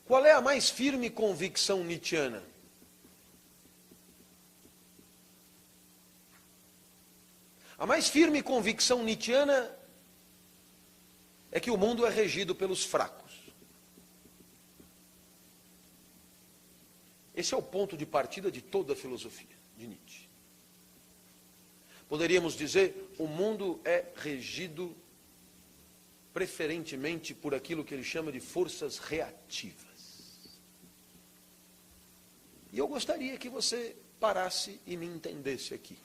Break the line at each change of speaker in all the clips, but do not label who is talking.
Qual é a mais firme convicção nietzschiana? A mais firme convicção nietzschiana é que o mundo é regido pelos fracos. Esse é o ponto de partida de toda a filosofia de Nietzsche. Poderíamos dizer, o mundo é regido preferentemente por aquilo que ele chama de forças reativas. E eu gostaria que você parasse e me entendesse aqui.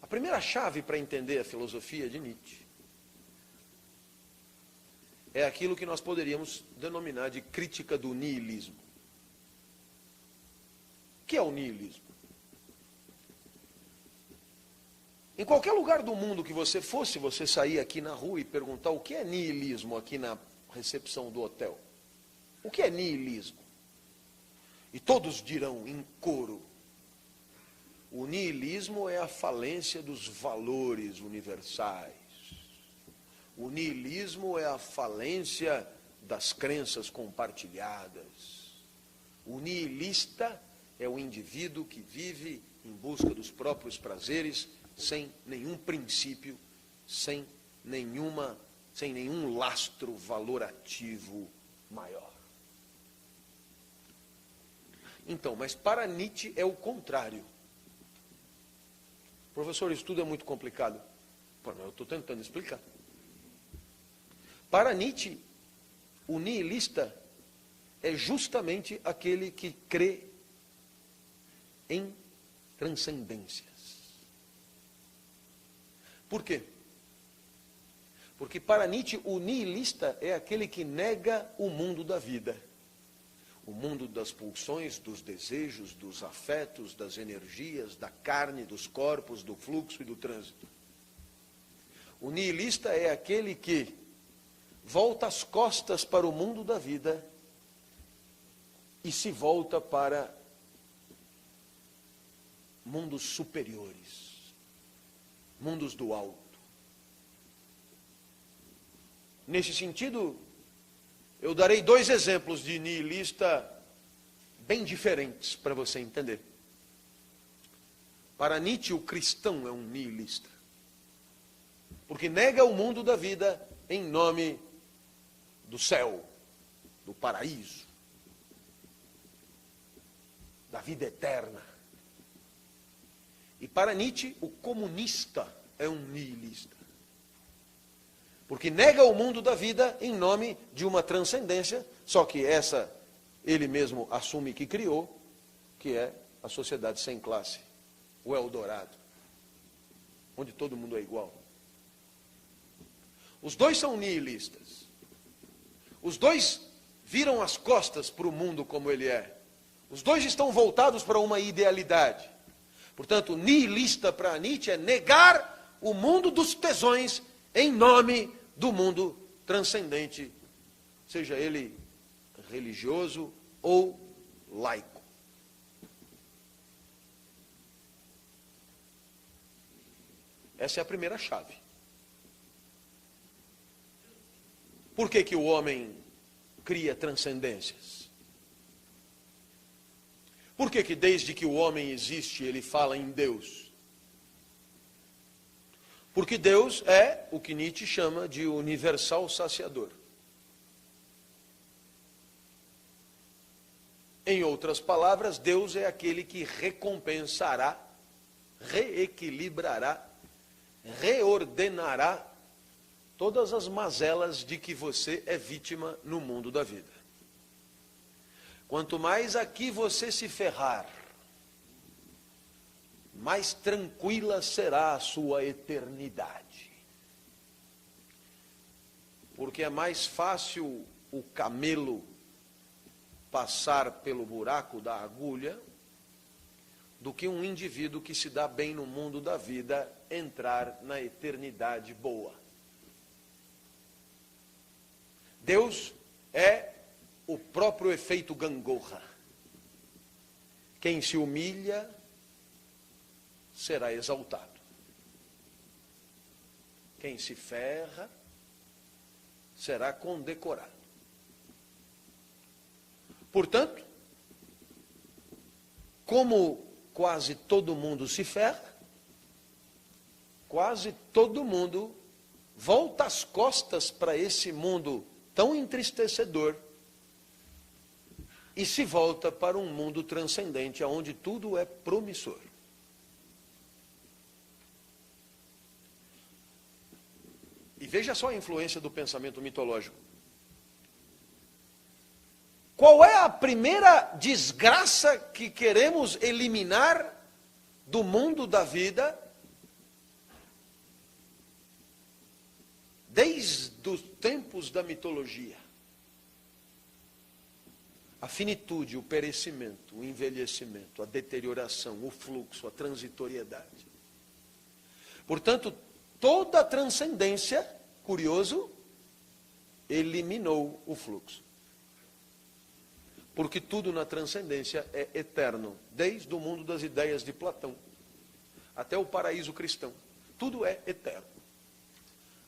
A primeira chave para entender a filosofia de Nietzsche é aquilo que nós poderíamos denominar de crítica do niilismo. O que é o niilismo? Em qualquer lugar do mundo que você fosse, você sair aqui na rua e perguntar o que é niilismo aqui na recepção do hotel. O que é niilismo? E todos dirão em coro, o niilismo é a falência dos valores universais. O niilismo é a falência das crenças compartilhadas. O niilista é o indivíduo que vive em busca dos próprios prazeres, sem nenhum princípio, sem nenhum lastro valorativo maior. Então, mas para Nietzsche é o contrário. Professor, isso tudo é muito complicado. Pô, eu estou tentando explicar. Para Nietzsche, o nihilista é justamente aquele que crê em transcendências. Por quê? Porque para Nietzsche, o nihilista é aquele que nega o mundo da vida. O mundo das pulsões, dos desejos, dos afetos, das energias, da carne, dos corpos, do fluxo e do trânsito. O nihilista é aquele que volta as costas para o mundo da vida e se volta para mundos superiores, mundos do alto. Nesse sentido, eu darei 2 exemplos de nihilista bem diferentes para você entender. Para Nietzsche, o cristão é um nihilista, porque nega o mundo da vida em nome do céu, do paraíso, da vida eterna. E para Nietzsche, o comunista é um nihilista, porque nega o mundo da vida em nome de uma transcendência, só que essa ele mesmo assume que criou, que é a sociedade sem classe, o Eldorado, onde todo mundo é igual. Os dois são nihilistas. Os dois viram as costas para o mundo como ele é. Os dois estão voltados para uma idealidade. Portanto, nihilista para Nietzsche é negar o mundo dos tesões em nome do mundo transcendente, seja ele religioso ou laico. Essa é a primeira chave. Por que que o homem cria transcendências? Por que que desde que o homem existe ele fala em Deus? Porque Deus é o que Nietzsche chama de universal saciador. Em outras palavras, Deus é aquele que recompensará, reequilibrará, reordenará todas as mazelas de que você é vítima no mundo da vida. Quanto mais aqui você se ferrar, mais tranquila será a sua eternidade. Porque é mais fácil o camelo passar pelo buraco da agulha do que um indivíduo que se dá bem no mundo da vida entrar na eternidade boa. Deus é o próprio efeito gangorra. Quem se humilha será exaltado. Quem se ferra será condecorado. Portanto, como quase todo mundo se ferra, quase todo mundo volta as costas para esse mundo tão entristecedor e se volta para um mundo transcendente, onde tudo é promissor. E veja só a influência do pensamento mitológico. Qual é a primeira desgraça que queremos eliminar do mundo da vida? Desde os tempos da mitologia. A finitude, o perecimento, o envelhecimento, a deterioração, o fluxo, a transitoriedade. Portanto, toda a transcendência, curioso, eliminou o fluxo. Porque tudo na transcendência é eterno, desde o mundo das ideias de Platão até o paraíso cristão. Tudo é eterno.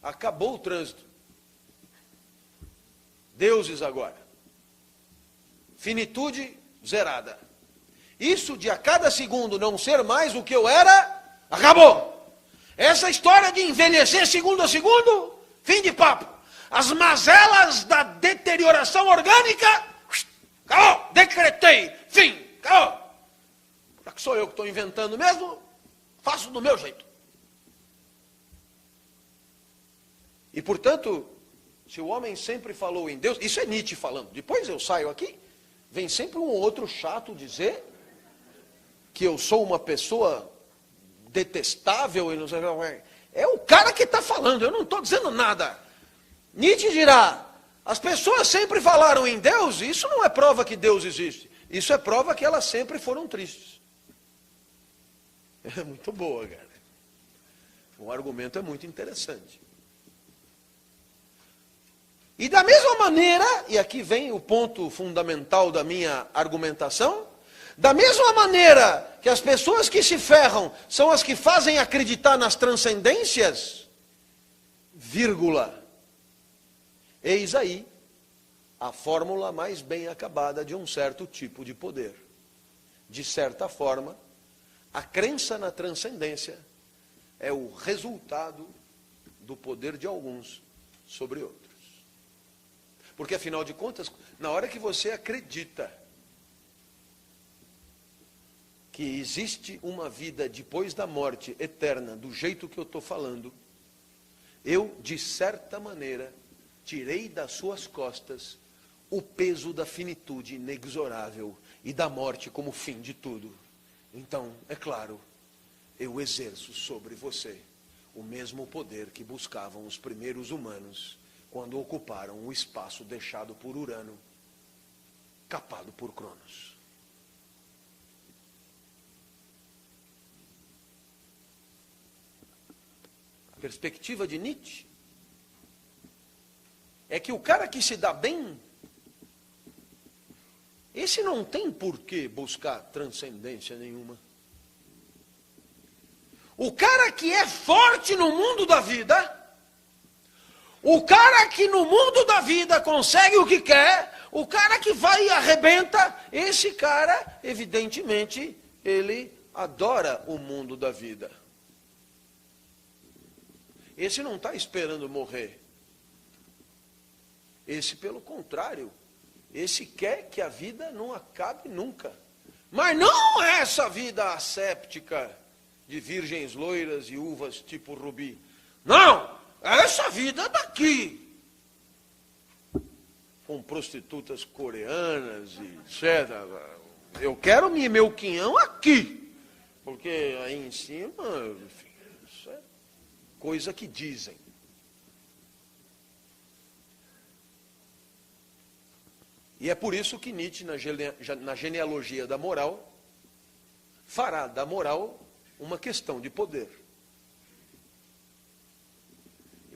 Acabou o trânsito. Deuses agora. Finitude zerada. Isso de a cada segundo não ser mais o que eu era, acabou. Essa história de envelhecer segundo a segundo, fim de papo. As mazelas da deterioração orgânica, acabou, decretei, fim, acabou. Já que sou eu que estou inventando mesmo, faço do meu jeito. E portanto, se o homem sempre falou em Deus, isso é Nietzsche falando, depois eu saio aqui, vem sempre um outro chato dizer que eu sou uma pessoa detestável e não sei o que. É o cara que está falando, eu não estou dizendo nada. Nietzsche dirá, as pessoas sempre falaram em Deus, isso não é prova que Deus existe. Isso é prova que elas sempre foram tristes. É muito boa, cara. O argumento é muito interessante. E da mesma maneira, e aqui vem o ponto fundamental da minha argumentação, da mesma maneira que as pessoas que se ferram são as que fazem acreditar nas transcendências, vírgula, eis aí a fórmula mais bem acabada de um certo tipo de poder. De certa forma, a crença na transcendência é o resultado do poder de alguns sobre outros. Porque, afinal de contas, na hora que você acredita que existe uma vida depois da morte eterna, do jeito que eu estou falando, eu, de certa maneira, tirei das suas costas o peso da finitude inexorável e da morte como fim de tudo. Então, é claro, eu exerço sobre você o mesmo poder que buscavam os primeiros humanos quando ocuparam o espaço deixado por Urano, capado por Cronos. A perspectiva de Nietzsche é que o cara que se dá bem, esse não tem por que buscar transcendência nenhuma. O cara que é forte no mundo da vida, o cara que no mundo da vida consegue o que quer, o cara que vai e arrebenta, esse cara, evidentemente, ele adora o mundo da vida. Esse não está esperando morrer. Esse, pelo contrário, esse quer que a vida não acabe nunca. Mas não essa vida asséptica de virgens loiras e uvas tipo rubi. Não! Essa vida daqui, com prostitutas coreanas e etc. Eu quero meu quinhão aqui, porque aí em cima, enfim, isso é coisa que dizem. E é por isso que Nietzsche, na genealogia da moral, fará da moral uma questão de poder.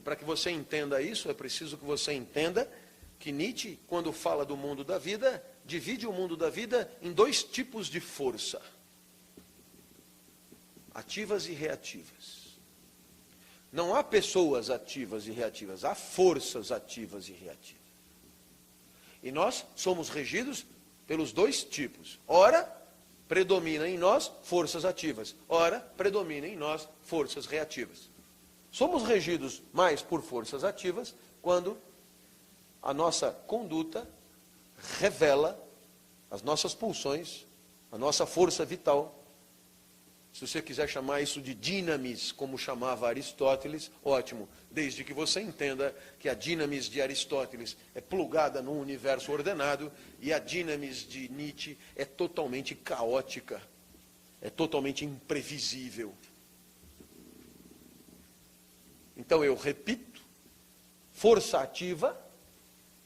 Para que você entenda isso, é preciso que você entenda que Nietzsche, quando fala do mundo da vida, divide o mundo da vida em dois tipos de força: ativas e reativas. Não há pessoas ativas e reativas, há forças ativas e reativas. E nós somos regidos pelos dois tipos. Ora, predomina em nós forças ativas. Ora, predomina em nós forças reativas. Somos regidos mais por forças ativas quando a nossa conduta revela as nossas pulsões, a nossa força vital. Se você quiser chamar isso de dinamis, como chamava Aristóteles, ótimo, desde que você entenda que a dinamis de Aristóteles é plugada num universo ordenado e a dinamis de Nietzsche é totalmente caótica, é totalmente imprevisível. Então eu repito, força ativa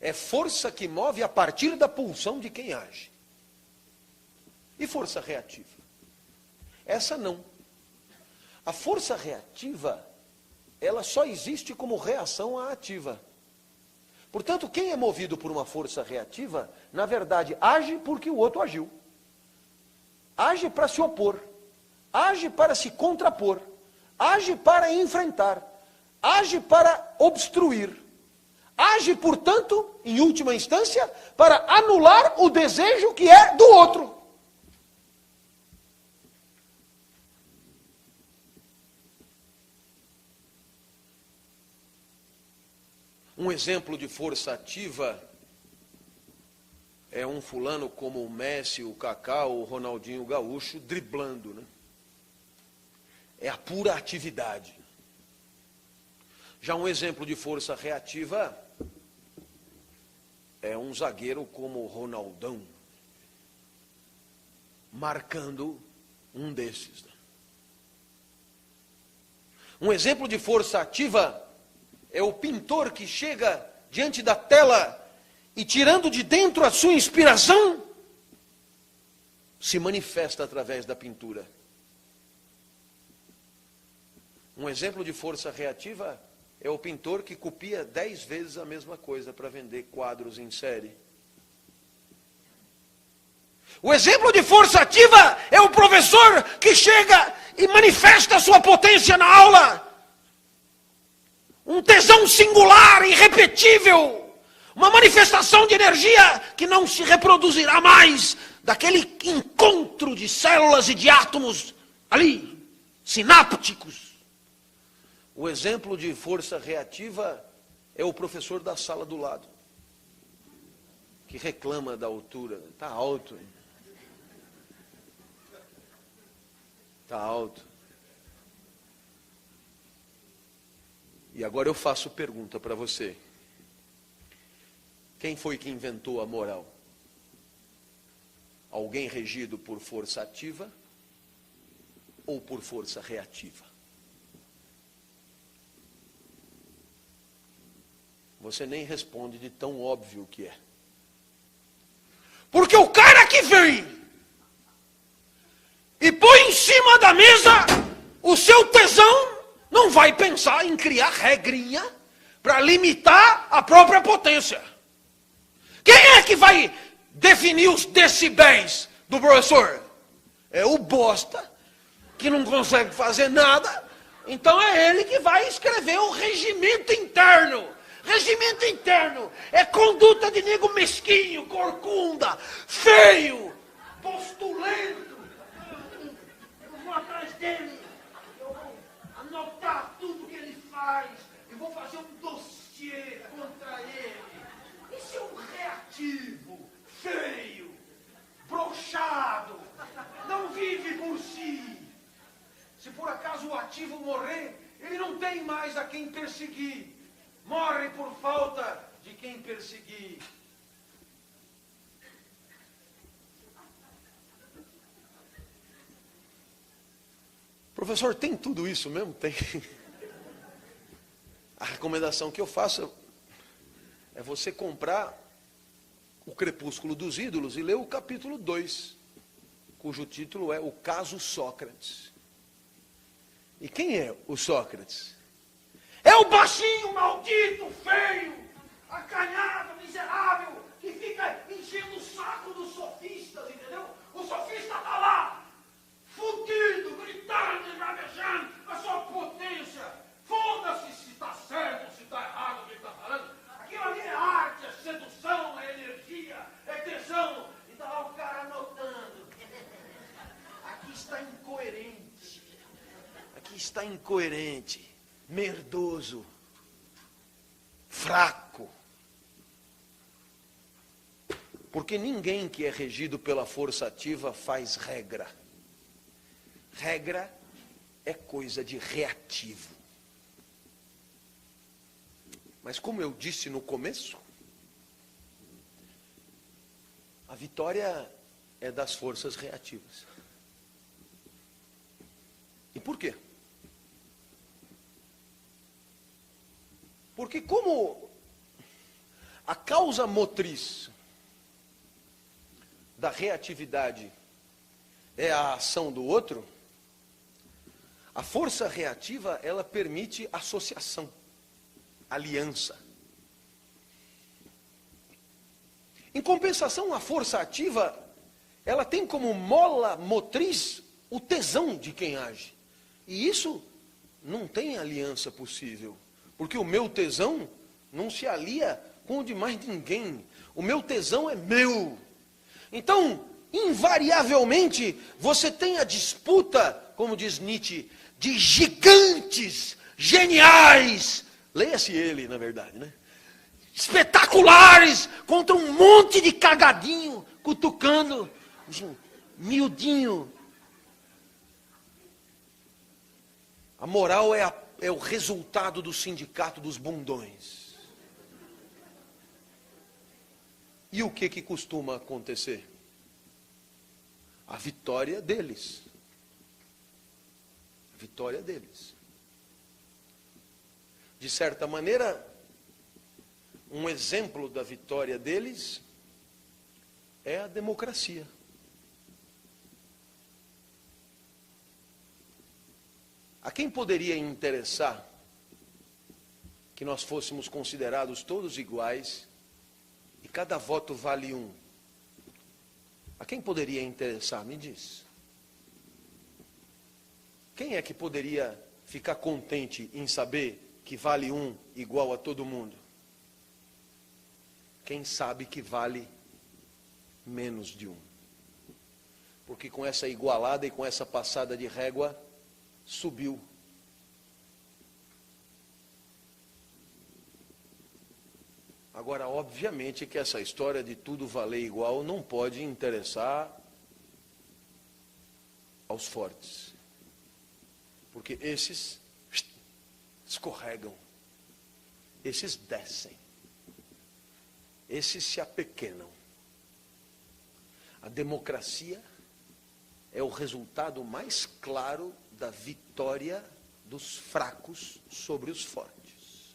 é força que move a partir da pulsão de quem age. E força reativa? Essa não. A força reativa, ela só existe como reação à ativa. Portanto, quem é movido por uma força reativa, na verdade, age porque o outro agiu. Age para se opor. Age para se contrapor. Age para enfrentar. Age para obstruir. Age, portanto, em última instância, para anular o desejo que é do outro. Um exemplo de força ativa é um fulano como o Messi, o Kaká, o Ronaldinho Gaúcho, driblando, né? É a pura atividade. Já um exemplo de força reativa é um zagueiro como o Ronaldão, marcando um desses. Né? Um exemplo de força ativa é o pintor que chega diante da tela e, tirando de dentro a sua inspiração, se manifesta através da pintura. Um exemplo de força reativa é o pintor que copia 10 vezes a mesma coisa para vender quadros em série. O exemplo de força ativa é o professor que chega e manifesta a sua potência na aula. Um tesão singular, irrepetível, uma manifestação de energia que não se reproduzirá mais, daquele encontro de células e de átomos ali, sinápticos. O exemplo de força reativa é o professor da sala do lado, que reclama da altura. Está alto. Está alto. E agora eu faço pergunta para você. Quem foi que inventou a moral? Alguém regido por força ativa ou por força reativa? Você nem responde de tão óbvio que é. Porque o cara que vem e põe em cima da mesa o seu tesão, não vai pensar em criar regrinha para limitar a própria potência. Quem é que vai definir os decibéis do professor? É o bosta, que não consegue fazer nada. Então é ele que vai escrever o regimento interno. Regimento interno é conduta de nego mesquinho, corcunda, feio, postulento. Eu vou atrás dele. Anotar tudo que ele faz, eu vou fazer um dossiê contra ele. Esse é um reativo, feio, broxado, não vive por si. Se por acaso o ativo morrer, ele não tem mais a quem perseguir. Morre por falta de quem perseguir. Professor, tem tudo isso mesmo? Tem. A recomendação que eu faço é você comprar o Crepúsculo dos Ídolos e ler o capítulo 2, cujo título é O Caso Sócrates. E quem é o Sócrates? É o baixinho, maldito, feio, acanhado, miserável, que fica enchendo o saco dos sofistas, entendeu? O sofista está lá, fudido, gritando, esbravejando a sua potência. Foda está incoerente, merdoso, fraco. Porque ninguém que é regido pela força ativa faz regra. Regra é coisa de reativo. Mas como eu disse no começo, a vitória é das forças reativas. E por quê? Porque como a causa motriz da reatividade é a ação do outro, a força reativa, ela permite associação, aliança. Em compensação, a força ativa, ela tem como mola motriz o tesão de quem age. E isso não tem aliança possível, porque o meu tesão não se alia com o de mais ninguém. O meu tesão é meu. Então, invariavelmente, você tem a disputa, como diz Nietzsche, de gigantes, geniais. Leia-se ele, na verdade, né? Espetaculares, contra um monte de cagadinho, cutucando, miudinho. A moral é o resultado do sindicato dos bundões. E o que costuma acontecer? A vitória deles. A vitória deles. De certa maneira, um exemplo da vitória deles é a democracia. A quem poderia interessar que nós fôssemos considerados todos iguais e cada voto vale um? A quem poderia interessar? Me diz. Quem é que poderia ficar contente em saber que vale um igual a todo mundo? Quem sabe que vale menos de um. Porque com essa igualada e com essa passada de régua, subiu. Agora, obviamente que essa história de tudo valer igual não pode interessar aos fortes. Porque esses escorregam. Esses descem. Esses se apequenam. A democracia é o resultado mais claro da vitória dos fracos sobre os fortes.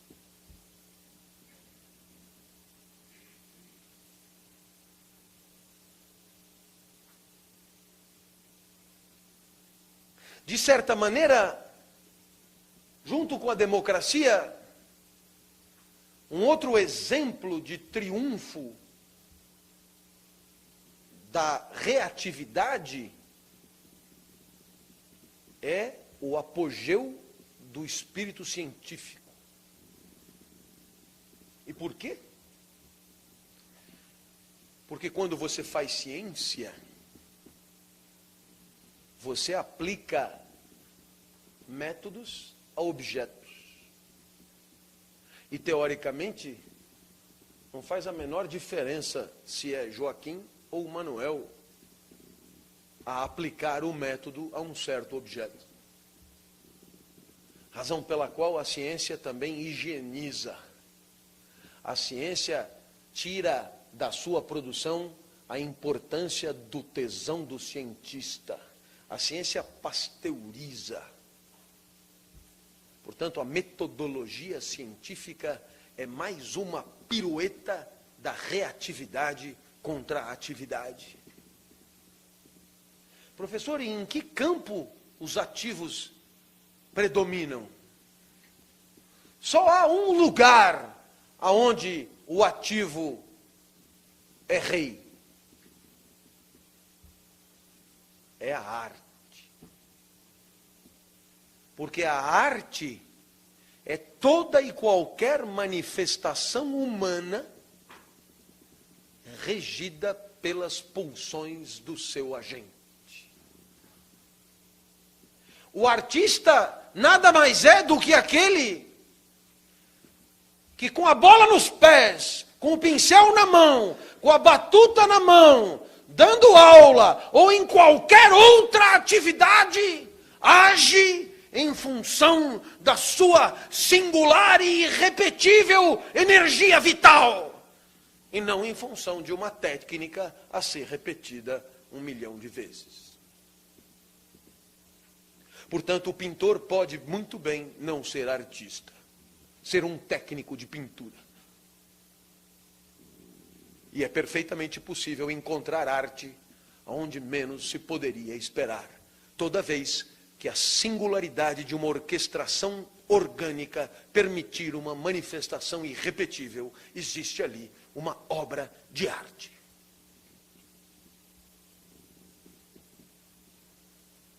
De certa maneira, junto com a democracia, um outro exemplo de triunfo da reatividade é o apogeu do espírito científico. E por quê? Porque quando você faz ciência, você aplica métodos a objetos. E teoricamente, não faz a menor diferença se é Joaquim ou Manuel a aplicar o método a um certo objeto. Razão pela qual a ciência também higieniza. A ciência tira da sua produção a importância do tesão do cientista. A ciência pasteuriza. Portanto, a metodologia científica é mais uma pirueta da reatividade contra a atividade. Professor, e em que campo os ativos predominam? Só há um lugar aonde o ativo é rei. É a arte. Porque a arte é toda e qualquer manifestação humana regida pelas pulsões do seu agente. O artista nada mais é do que aquele que com a bola nos pés, com o pincel na mão, com a batuta na mão, dando aula ou em qualquer outra atividade, age em função da sua singular e irrepetível energia vital, e não em função de uma técnica a ser repetida 1 milhão de vezes. Portanto, o pintor pode muito bem não ser artista, ser um técnico de pintura. E é perfeitamente possível encontrar arte onde menos se poderia esperar, toda vez que a singularidade de uma orquestração orgânica permitir uma manifestação irrepetível, existe ali uma obra de arte.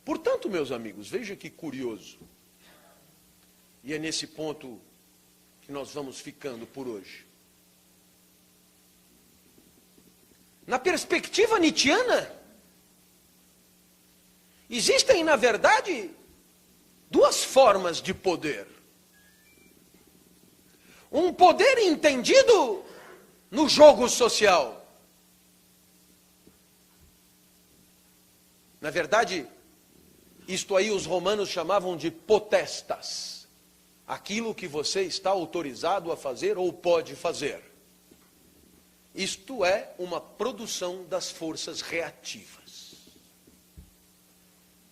Portanto, meus amigos, veja que curioso, e é nesse ponto que nós vamos ficando por hoje. Na perspectiva nietzschiana, existem, na verdade, 2 formas de poder. Um poder entendido no jogo social. Na verdade, isto aí os romanos chamavam de potestas. Aquilo que você está autorizado a fazer ou pode fazer. Isto é uma produção das forças reativas.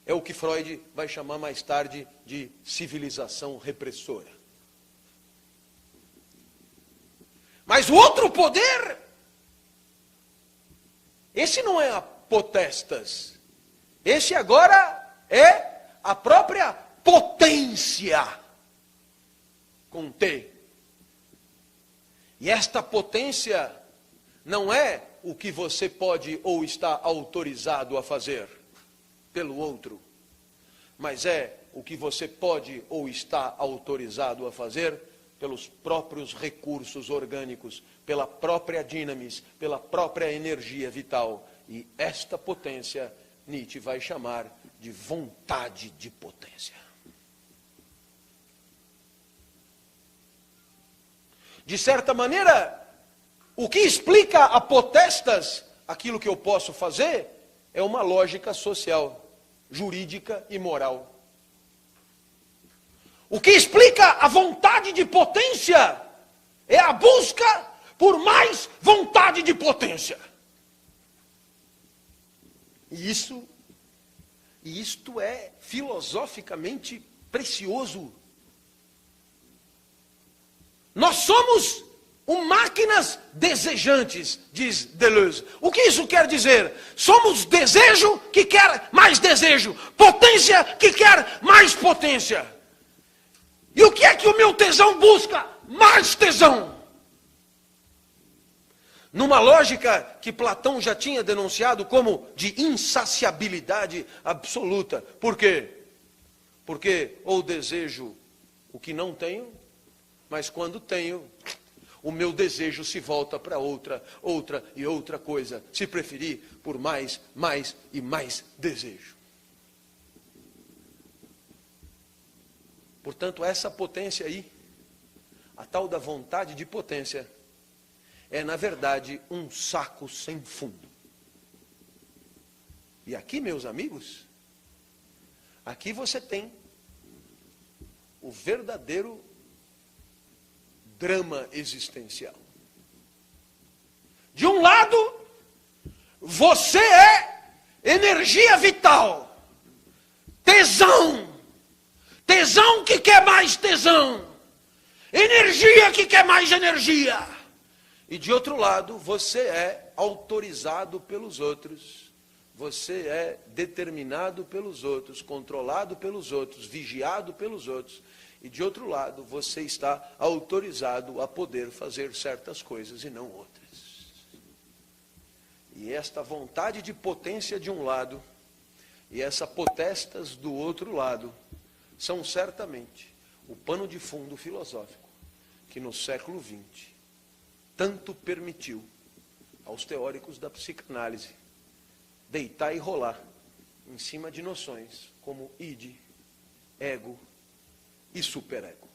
É o que Freud vai chamar mais tarde de civilização repressora. Mas o outro poder, esse não é a potestas. Esse agora é a própria potência, com T. E esta potência não é o que você pode ou está autorizado a fazer pelo outro, mas é o que você pode ou está autorizado a fazer pelos próprios recursos orgânicos, pela própria dinamis, pela própria energia vital. E esta potência Nietzsche vai chamar de vontade de potência. De certa maneira, o que explica a potestas, aquilo que eu posso fazer, é uma lógica social, jurídica e moral. O que explica a vontade de potência é a busca por mais vontade de potência. E isto é filosoficamente precioso. Nós somos máquinas desejantes, diz Deleuze. O que isso quer dizer? Somos desejo que quer mais desejo, potência que quer mais potência. E o que é que o meu tesão busca? Mais tesão. Numa lógica que Platão já tinha denunciado como de insaciabilidade absoluta. Por quê? Porque ou desejo o que não tenho, mas quando tenho, o meu desejo se volta para outra e outra coisa. Se preferir, por mais e mais desejo. Portanto, essa potência aí, a tal da vontade de potência, é, na verdade, um saco sem fundo. E aqui, meus amigos, aqui você tem o verdadeiro drama existencial. De um lado, você é energia vital, tesão, tesão que quer mais tesão, energia que quer mais energia. E de outro lado, você é autorizado pelos outros, você é determinado pelos outros, controlado pelos outros, vigiado pelos outros. E de outro lado, você está autorizado a poder fazer certas coisas e não outras. E esta vontade de potência de um lado, e essa potestas do outro lado, são certamente o pano de fundo filosófico que no século XX tanto permitiu aos teóricos da psicanálise deitar e rolar em cima de noções como id, ego, e superego.